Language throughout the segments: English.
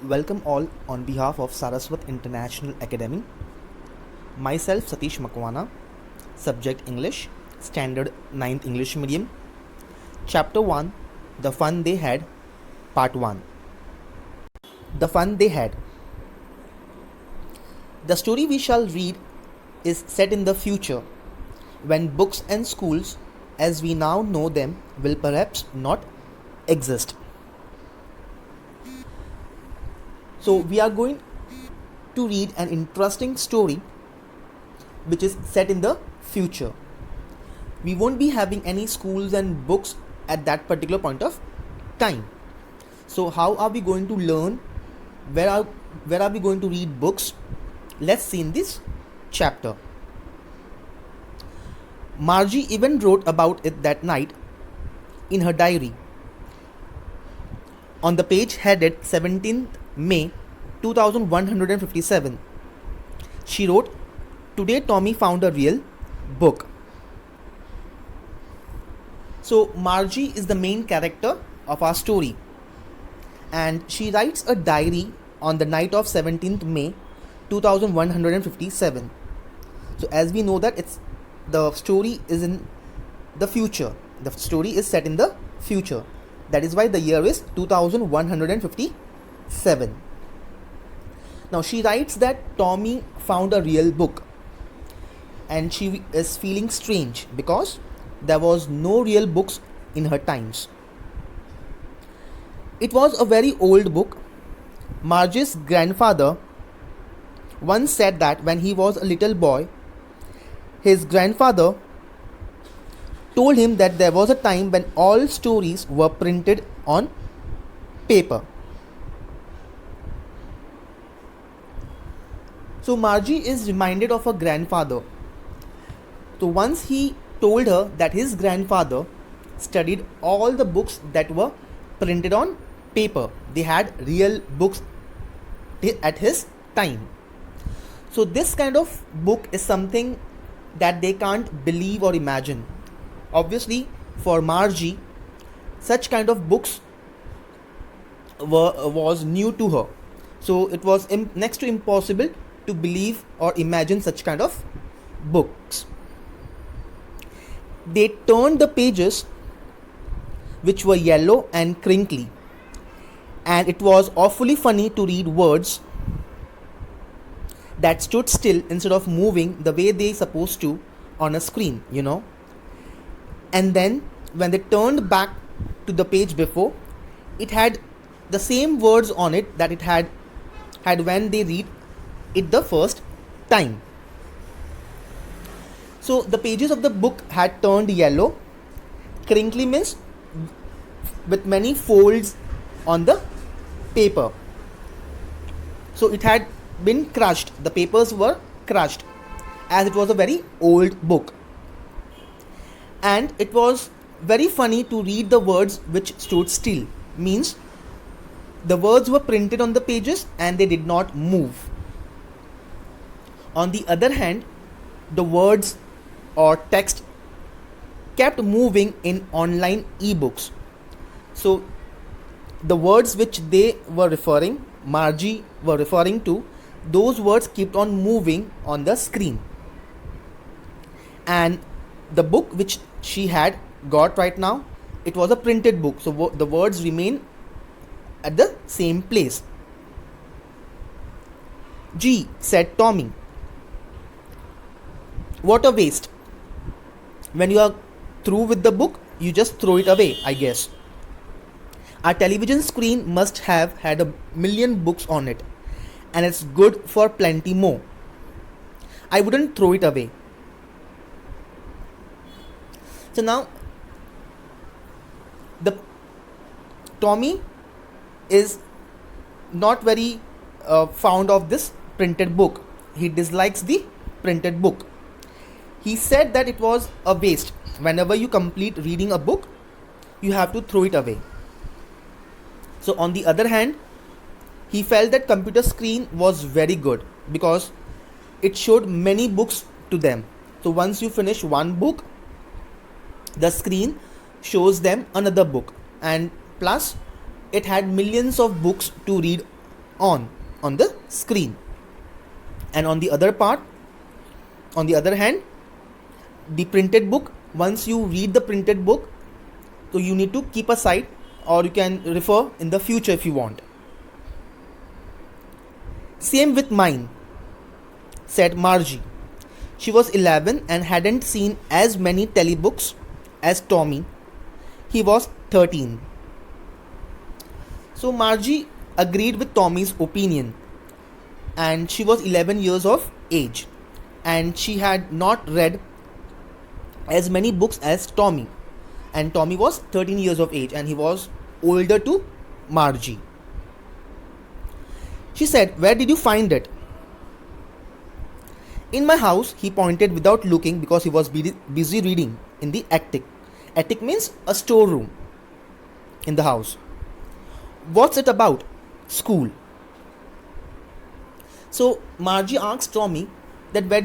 Welcome all on behalf of Saraswat International Academy. Myself Satish Makwana, subject English, standard 9th English medium. Chapter 1, The Fun They Had, Part 1. The Fun They Had. The story we shall read is set in the future, when books and schools, as we now know them, will perhaps not exist. So we are going to read an interesting story which is set in the future. We won't be having any schools and books at that particular point of time. So how are we going to learn? Where are we going to read books? Let's see in this chapter. Margie even wrote about it that night in her diary. On the page headed 17th May 2157, she wrote, "Today Tommy found a real book." So Margie is the main character of our story, and she writes a diary on the night of 17th May 2157. So as we know that the story is in the future. The story is set in the future. That is why the year is 2157. Now she writes that Tommy found a real book, and she is feeling strange because there was no real books in her times. It was a very old book. Margie's grandfather once said that when he was a little boy, his grandfather told him that there was a time when all stories were printed on paper. So Margie is reminded of her grandfather. So once he told her that his grandfather studied all the books that were printed on paper. They had real books at his time. So this kind of book is something that they can't believe or imagine. Obviously, for Margie, such kind of books was new to her. So it was next to impossible to believe or imagine such kind of books. They turned the pages, which were yellow and crinkly, and it was awfully funny to read words that stood still instead of moving the way they supposed to on a screen, And then when they turned back to the page before, it had the same words on it that it had when they read it the first time. So the pages of the book had turned yellow. Crinkly means with many folds on the paper. So it had been crushed. The papers were crushed, as it was a very old book. And it was very funny to read the words which stood still. Means the words were printed on the pages and they did not move. On the other hand, the words or text kept moving in online ebooks. So the words which Margie were referring to, those words kept on moving on the screen. And the book which she had got right now, it was a printed book. So the words remain at the same place. "Gee," said Tommy, "what a waste. When you are through with the book, you just throw it away, I guess. Our television screen must have had 1,000,000 books on it, and it's good for plenty more. I wouldn't throw it away." So now, Tommy is not very fond of this printed book. He dislikes the printed book. He said that it was a waste. Whenever you complete reading a book, you have to throw it away. So on the other hand, he felt that computer screen was very good because it showed many books to them. So once you finish one book, the screen shows them another book, and plus it had millions of books to read on the screen. And on the other hand, the printed book, once you read the printed book, so you need to keep aside, or you can refer in the future if you want. Same with mine, said Margie. She was 11 and hadn't seen as many telebooks as Tommy. He was 13. So Margie agreed with Tommy's opinion, and she was 11 years of age, and she had not read as many books as Tommy, and Tommy was 13 years of age and he was older to Margie. She said, "Where did you find it?" "In my house," he pointed without looking, because he was busy reading in the attic. Attic means a storeroom in the house. "What's it about?" "School." So Margie asked Tommy that where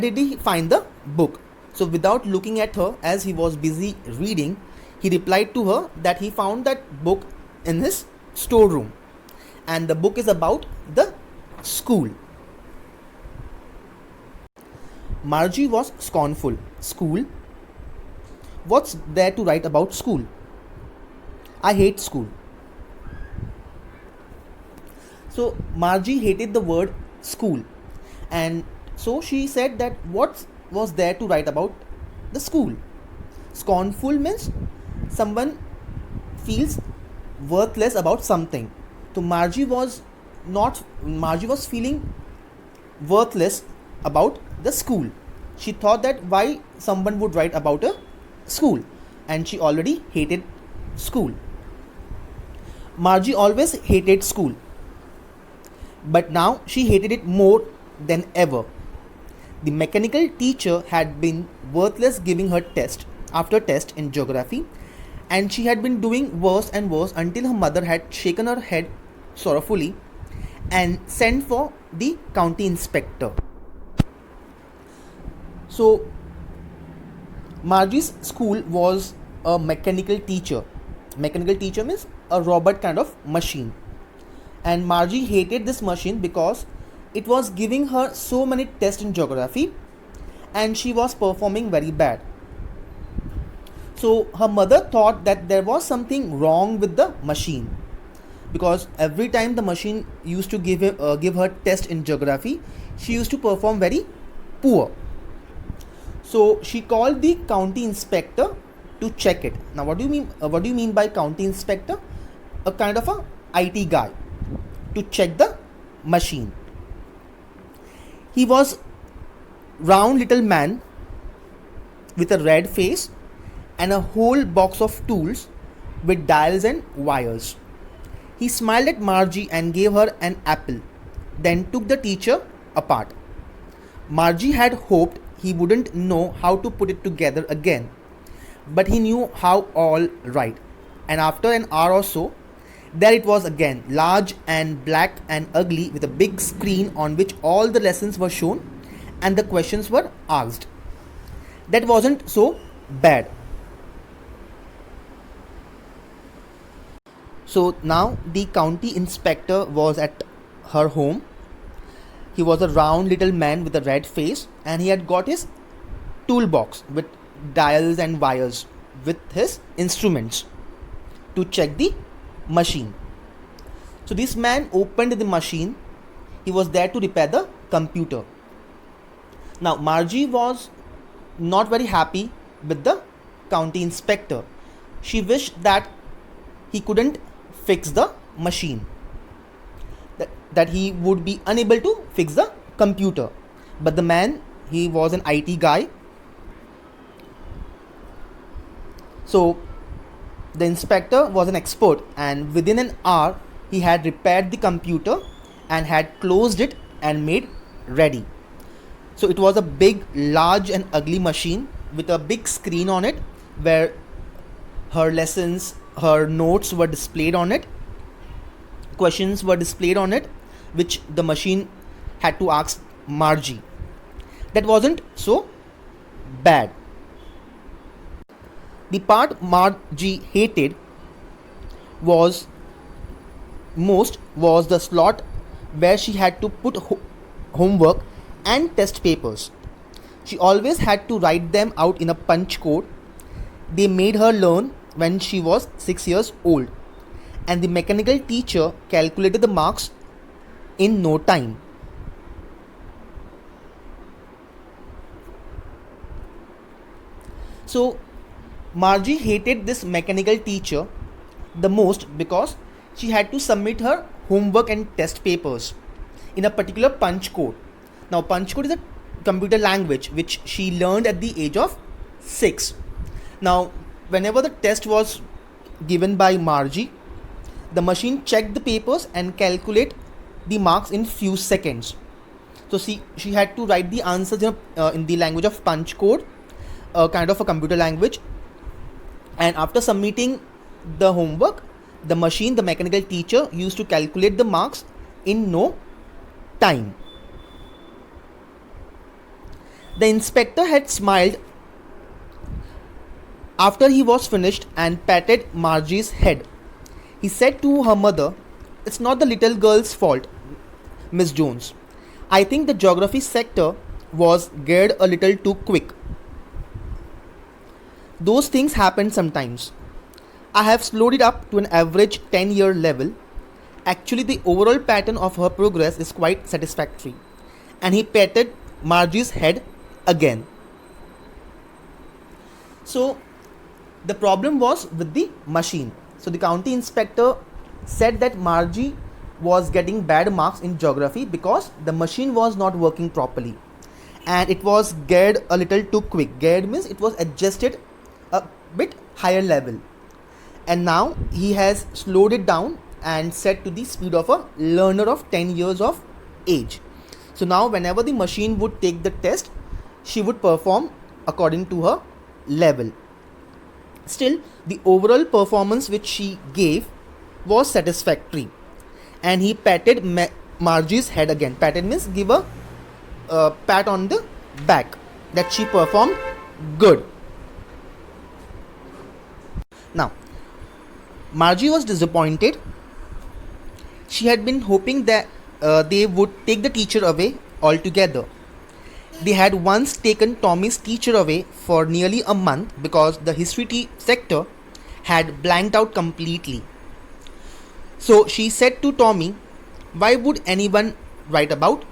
did he find the book? So without looking at her, as he was busy reading, he replied to her that he found that book in his storeroom, and the book is about the school. Margie was scornful. "School? What's there to write about school? I hate school." So Margie hated the word school, and so she said that what was there to write about the school? Scornful means someone feels worthless about something. So Margie was feeling worthless about the school. She thought that why someone would write about a school, and she already hated school. Margie always hated school, but now she hated it more than ever. The mechanical teacher had been worthless, giving her test after test in geography, and she had been doing worse and worse until her mother had shaken her head sorrowfully and sent for the county inspector. So Margie's school was a mechanical teacher. Mechanical teacher means a robot kind of machine. And Margie hated this machine because it was giving her so many tests in geography, and she was performing very bad. So her mother thought that there was something wrong with the machine, because every time the machine used to give her test in geography, she used to perform very poor. So she called the county inspector to check it. Now, what do you mean by county inspector? A kind of a IT guy to check the machine. He was round little man with a red face and a whole box of tools with dials and wires. He smiled at Margie and gave her an apple, then took the teacher apart. Margie had hoped he wouldn't know how to put it together again, but he knew how all right. And after an hour or so, there it was again, large and black and ugly, with a big screen on which all the lessons were shown and the questions were asked. That wasn't so bad. So now the county inspector was at her home. He was a round little man with a red face, and he had got his toolbox with dials and wires with his instruments to check the machine. So this man opened the machine. He was there to repair the computer. Now Margie was not very happy with the county inspector. She wished that he couldn't fix the machine, that he would be unable to fix the computer. But the man, he was an IT guy. So the inspector was an expert, and within an hour he had repaired the computer and had closed it and made ready. So it was a big, large and ugly machine with a big screen on it, where her lessons, her notes were displayed on it, questions were displayed on it, which the machine had to ask Margie. That wasn't so bad. The part Margie hated was most was the slot where she had to put homework and test papers. She always had to write them out in a punch code. They made her learn when she was 6 years old, and the mechanical teacher calculated the marks in no time. So Margie hated this mechanical teacher the most because she had to submit her homework and test papers in a particular punch code. Now, punch code is a computer language which she learned at the age of 6. Now, whenever the test was given by Margie, the machine checked the papers and calculate the marks in few seconds. So she had to write the answers in the language of punch code, kind of a computer language, and after submitting the homework, the mechanical teacher, used to calculate the marks in no time. The inspector had smiled after he was finished and patted Margie's head. He said to her mother, "It's not the little girl's fault, Miss Jones. I think the geography sector was geared a little too quick. Those things happen sometimes. I have slowed it up to an average 10-year level. Actually, the overall pattern of her progress is quite satisfactory." And he patted Margie's head again. So the problem was with the machine. So the county inspector said that Margie was getting bad marks in geography because the machine was not working properly and it was geared a little too quick. Geared means it was adjusted a bit higher level, and now he has slowed it down and set to the speed of a learner of 10 years of age. So now whenever the machine would take the test, she would perform according to her level. Still, the overall performance which she gave was satisfactory, and he patted Margie's head again. Patted means give a pat on the back that she performed good. Now, Margie was disappointed. She had been hoping that they would take the teacher away altogether. They had once taken Tommy's teacher away for nearly a month because the history sector had blanked out completely. So she said to Tommy, "Why would anyone write about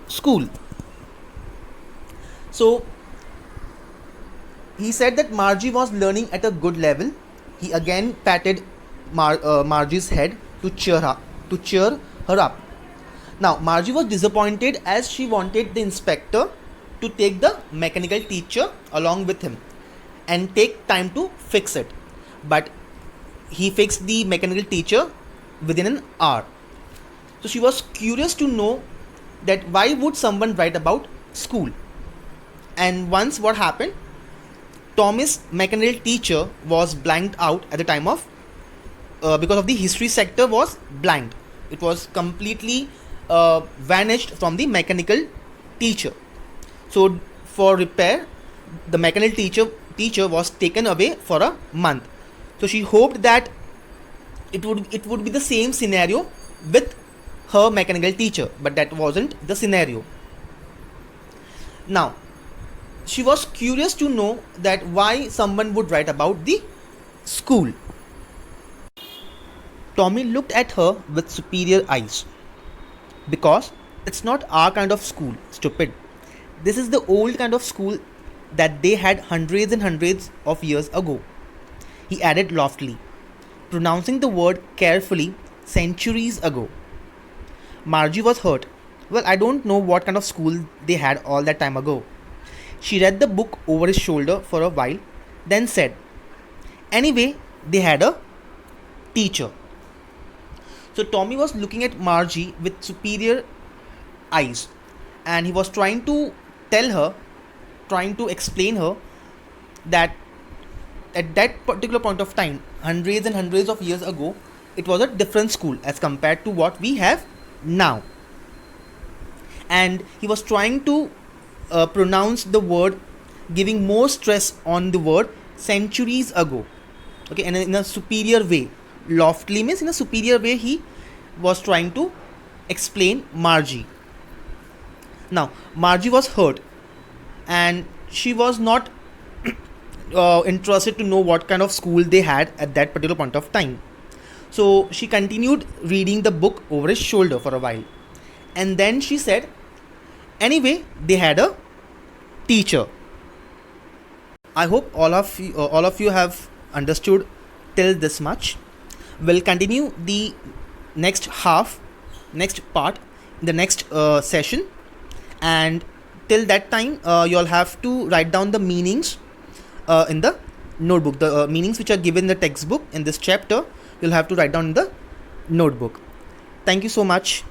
school?" So he said that Margie was learning at a good level. He again patted Margie's head to cheer her up. Now Margie was disappointed as she wanted the inspector to take the mechanical teacher along with him and take time to fix it. But he fixed the mechanical teacher within an hour. So she was curious to know that why would someone write about school. And once what happened, Tommy's mechanical teacher was blanked out at the time of because of the history sector was blanked. It was completely vanished from the mechanical teacher. So for repair, the mechanical teacher was taken away for a month. So she hoped that it would be the same scenario with her mechanical teacher, but that wasn't the scenario. Now she was curious to know that why someone would write about the school. Tommy looked at her with superior eyes. "Because it's not our kind of school, stupid. This is the old kind of school that they had hundreds and hundreds of years ago," he added loftily, pronouncing the word carefully, "centuries ago." Margie was hurt. Well, I don't know what kind of school they had all that time ago. She read the book over his shoulder for a while, then said, "Anyway, they had a teacher." So Tommy was looking at Margie with superior eyes, and he was trying to explain her that at that particular point of time, hundreds and hundreds of years ago, it was a different school as compared to what we have now. And he was trying to pronounce the word, giving more stress on the word centuries ago. Okay, and in a superior way. Loftily means in a superior way he was trying to explain Margie. Now, Margie was hurt and she was not interested to know what kind of school they had at that particular point of time. So she continued reading the book over his shoulder for a while. And then she said, anyway, they had a teacher. I hope all of you have understood till this much. We'll continue the next part, the next session, and till that time, you'll have to write down the meanings in the notebook. The meanings which are given in the textbook in this chapter, you'll have to write down in the notebook. Thank you so much.